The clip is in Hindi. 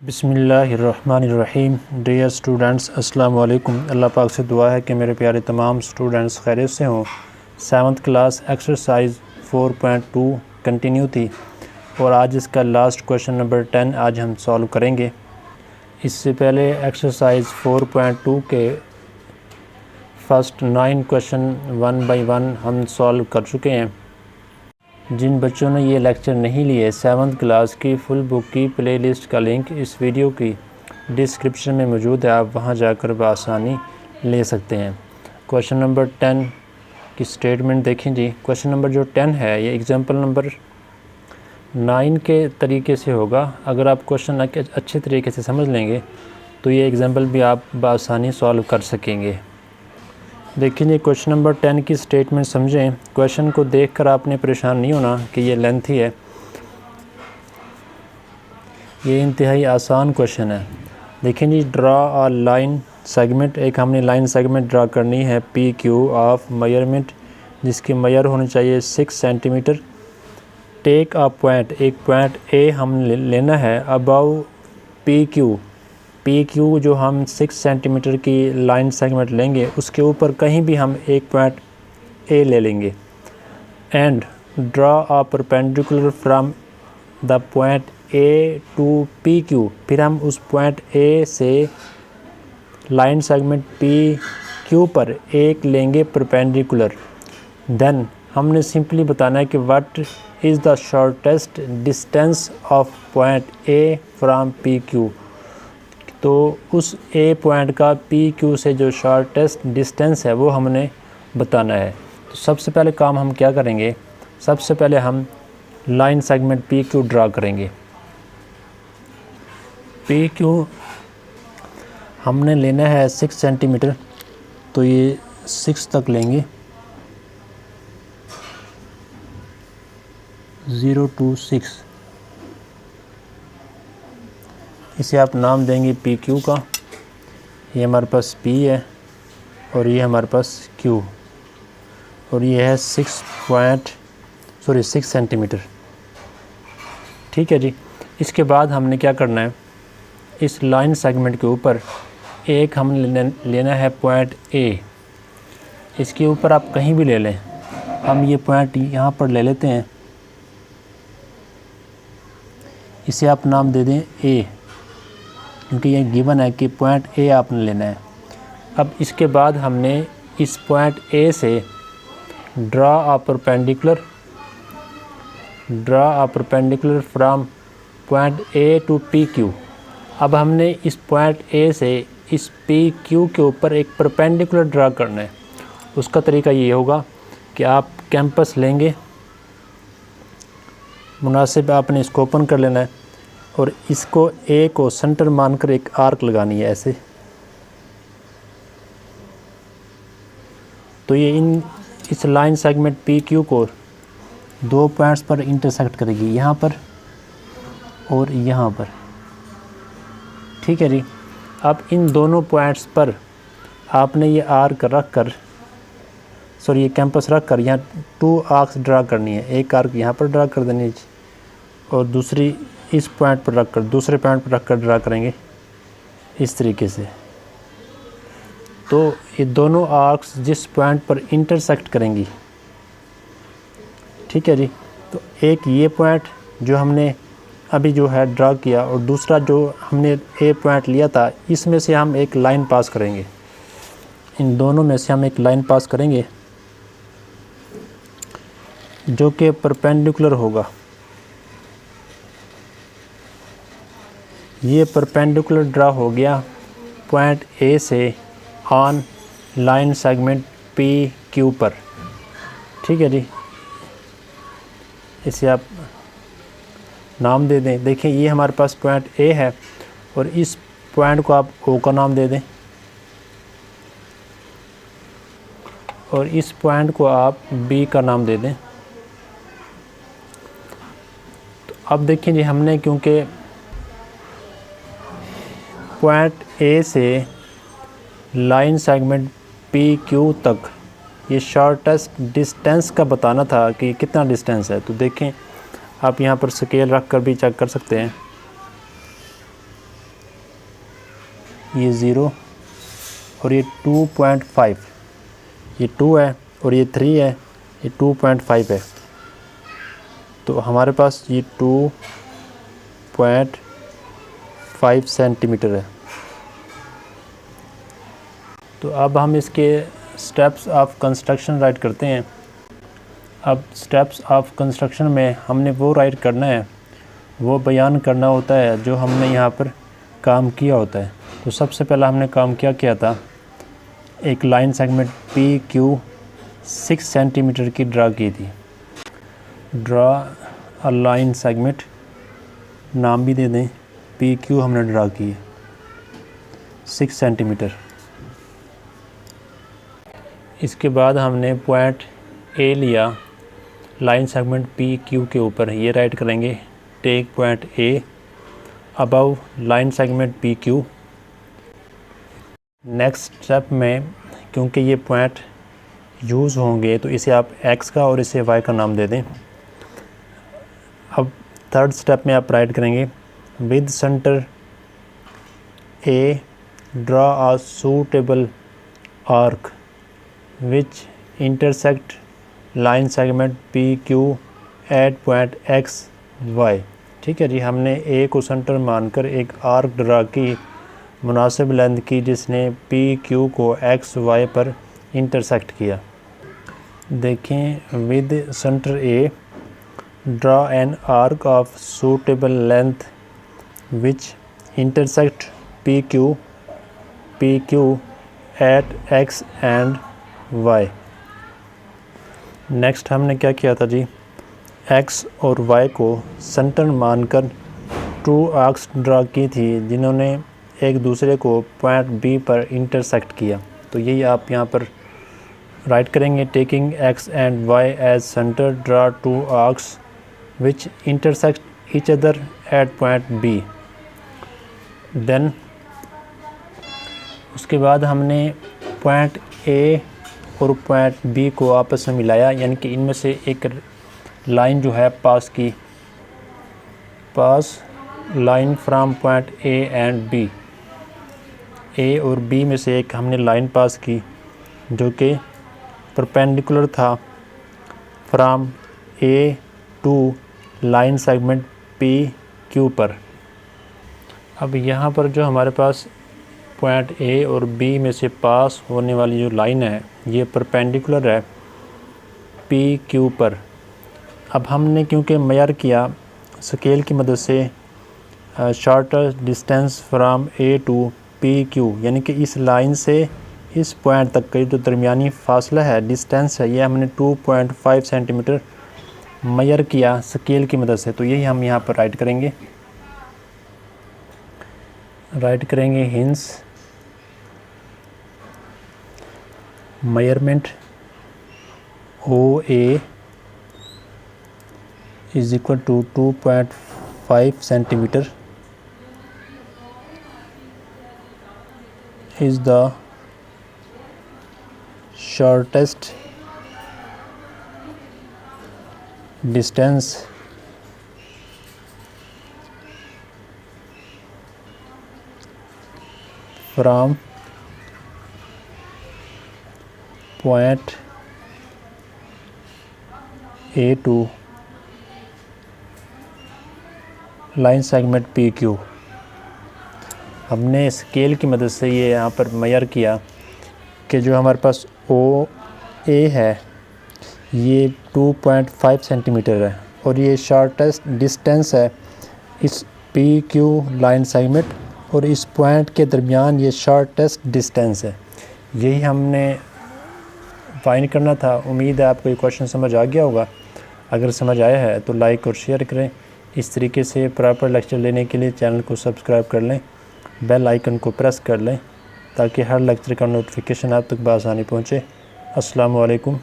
बिस्मिल्लाहिर्रहमानिर्रहीम। डियर स्टूडेंट्स, अस्सलाम वालेकुम। अल्लाह पाक से दुआ है कि मेरे प्यारे तमाम स्टूडेंट्स खैरियत से हों। 7th क्लास एक्सरसाइज 4.2 कंटिन्यू थी और आज इसका लास्ट क्वेश्चन नंबर 10 आज हम सॉल्व करेंगे। इससे पहले एक्सरसाइज 4.2 के फर्स्ट 9 क्वेश्चन 1 बाय 1 हम सॉल्व कर चुके हैं। जिन बच्चों ने ये लेक्चर नहीं लिए, 7th क्लास की फुल बुक की प्लेलिस्ट का लिंक इस वीडियो की डिस्क्रिप्शन में मौजूद है, आप वहां जाकर बआसानी ले सकते हैं। क्वेश्चन नंबर 10 की स्टेटमेंट देखें जी। क्वेश्चन नंबर जो 10 है ये एग्जाम्पल नंबर 9 के तरीके से होगा। अगर आप क्वेश्चन अच्छे तरीके से समझ लेंगे तो ये एग्जाम्पल भी आप बआसानी सॉल्व कर सकेंगे। देखिए जी, क्वेश्चन नंबर 10 की स्टेटमेंट समझें। क्वेश्चन को देखकर आपने परेशान नहीं होना कि ये लेंथी है, ये इंतहाई आसान क्वेश्चन है। देखिए जी, ड्रा अ लाइन सेगमेंट, एक हमने लाइन सेगमेंट ड्रा करनी है पी क्यू ऑफ मेजरमेंट, जिसकी मेजर होनी चाहिए 6 सेंटीमीटर। टेक अ पॉइंट, एक पॉइंट ए हम लेना है अबाउ पी क्यू जो हम 6 सेंटीमीटर की लाइन सेगमेंट लेंगे उसके ऊपर कहीं भी हम एक पॉइंट ए ले लेंगे। And draw a perpendicular from the point A to P Q, फिर हम उस पॉइंट ए से लाइन सेगमेंट पी क्यू पर एक लेंगे परपेंडिकुलर। देन हमने सिंपली बताना है कि what is the shortest distance of point A from P Q. तो उस ए पॉइंट का पी क्यू से जो शॉर्टेस्ट डिस्टेंस है वो हमने बताना है। तो सबसे पहले काम हम क्या करेंगे, सबसे पहले हम line segment P Q draw करेंगे। पी क्यू हमने लेना है 6 सेंटीमीटर, तो ये 6 तक लेंगे, 0 to 6। इसे आप नाम देंगे पी क्यू का। ये हमारे पास पी है और ये हमारे पास क्यू, और ये है 6 सेंटीमीटर। ठीक है जी। इसके बाद हमने क्या करना है, इस लाइन सेगमेंट के ऊपर एक हम लेना है पॉइंट ए। इसके ऊपर आप कहीं भी ले लें, हम ये पॉइंट यहाँ पर ले लेते हैं, इसे आप नाम दे दें ए, क्योंकि ये गिवन है कि पॉइंट ए आपने लेना है। अब इसके बाद हमने इस पॉइंट ए से draw a perpendicular from point A to P Q. अब हमने इस पॉइंट ए से इस पी क्यू के ऊपर एक परपेंडिकुलर ड्रा करना है। उसका तरीका ये होगा कि आप कैंपस लेंगे, मुनासिब आपने इसको ओपन कर लेना है और इसको ए को सेंटर मानकर एक आर्क लगानी है ऐसे। तो ये इस लाइन सेगमेंट पी क्यू को 2 पॉइंट्स पर इंटरसेक्ट करेगी, यहाँ पर और यहाँ पर। ठीक है जी। अब इन दोनों पॉइंट्स पर आपने ये आर्क रख कर, ये कैंपस रख कर यहाँ 2 आर्क्स ड्रा करनी है। एक आर्क यहाँ पर ड्रा कर देनी है और दूसरी इस पॉइंट पर रखकर दूसरे पॉइंट पर रखकर ड्रा करेंगे इस तरीके से। तो ये दोनों आर्क्स जिस पॉइंट पर इंटरसेक्ट करेंगी, ठीक है जी। तो एक ये पॉइंट जो हमने अभी जो है ड्रा किया और दूसरा जो हमने ए पॉइंट लिया था, इसमें से हम एक लाइन पास करेंगे। इन दोनों में से हम एक लाइन पास करेंगे जो कि परपेंडिकुलर होगा। ये परपेंडिकुलर ड्रा हो गया पॉइंट ए से on line segment P Q पर। ठीक है जी। इसे आप नाम दे दें। देखिए, ये हमारे पास पॉइंट ए है और इस पॉइंट को आप ओ का नाम दे दें और इस पॉइंट को आप बी का नाम दे दें। तो अब देखिए जी, हमने क्योंकि पॉइंट ए से लाइन सेगमेंट पी क्यू तक ये शॉर्टेस्ट डिस्टेंस का बताना था कि कितना डिस्टेंस है। तो देखें, आप यहाँ पर स्केल रख कर भी चेक कर सकते हैं। ये 0 और ये 2.5, ये 2 है और ये 3 है, ये 2.5 है। तो हमारे पास ये 2.5 सेंटीमीटर है। तो अब हम इसके स्टेप्स ऑफ कंस्ट्रक्शन राइट करते हैं। अब स्टेप्स ऑफ कंस्ट्रक्शन में हमने वो राइट करना है, वो बयान करना होता है जो हमने यहाँ पर काम किया होता है। तो सबसे पहला हमने काम क्या किया था, एक line segment P Q 6 centimetre की ड्रा की थी। ड्रा अ लाइन सेगमेंट, नाम भी दे दें, पी क्यू हमने ड्रा की है 6 सेंटीमीटर। इसके बाद हमने पॉइंट ए लिया लाइन सेगमेंट पी क्यू के ऊपर, ये राइट करेंगे take point A above line segment P Q. Next step में क्योंकि ये पॉइंट यूज़ होंगे तो इसे आप एक्स का और इसे वाई का नाम दे दें। अब थर्ड स्टेप में आप राइट करेंगे with centre A draw a suitable arc which intersect line segment P Q at point X Y. ठीक है जी, हमने ए को सेंटर मानकर एक आर्क ड्रा की मुनासिब लेंथ की जिसने पी क्यू को एक्स वाई पर इंटरसेक्ट किया। देखें, with centre A draw an arc of suitable length which intersect P Q at X and Y. Next हमने क्या किया था जी, एक्स और वाई को सेंटर मानकर 2 आर्क्स ड्रा की थी जिन्होंने एक दूसरे को पॉइंट बी पर इंटरसेक्ट किया। तो यही आप यहाँ पर राइट करेंगे taking X and Y as centre draw 2 arcs which intersect each other at point B. Then उसके बाद हमने पॉइंट ए और पॉइंट बी को आपस में मिलाया, यानी कि इनमें से एक लाइन जो है pass line from point A and B. A और बी में से एक हमने लाइन पास की जो कि परपेंडिकुलर था from A to line segment P Q पर। अब यहाँ पर जो हमारे पास पॉइंट ए और बी में से पास होने वाली जो लाइन है ये परपेंडिकुलर है पी क्यू पर। अब हमने क्योंकि मेजर किया स्केल की मदद से shortest distance from A to P Q, यानी कि इस लाइन से इस पॉइंट तक का जो दरमियानी फासला है, डिस्टेंस है, ये हमने 2.5 सेंटीमीटर मेजर किया स्केल की मदद से। तो यही हम यहाँ पर राइट करेंगे hence measurement O A is equal to 2.5 centimeter is the shortest distance from point A to line segment P Q. हमने स्केल की मदद से ये यहाँ पर मेजर किया कि जो हमारे पास ओ ए है ये 2.5 सेंटीमीटर है और ये शॉर्टेस्ट डिस्टेंस है इस पी क्यू लाइन सेगमेंट और इस पॉइंट के दरमियान ये शॉर्टेस्ट डिस्टेंस है। यही हमने फाइंड करना था। उम्मीद है आपको ये क्वेश्चन समझ आ गया होगा। अगर समझ आया है तो लाइक और शेयर करें। इस तरीके से प्रॉपर लेक्चर लेने के लिए चैनल को सब्सक्राइब कर लें, बेल आइकन को प्रेस कर लें ताकि हर लेक्चर का नोटिफिकेशन आप तक बआसानी पहुँचे। अस्सलामु अलैकुम।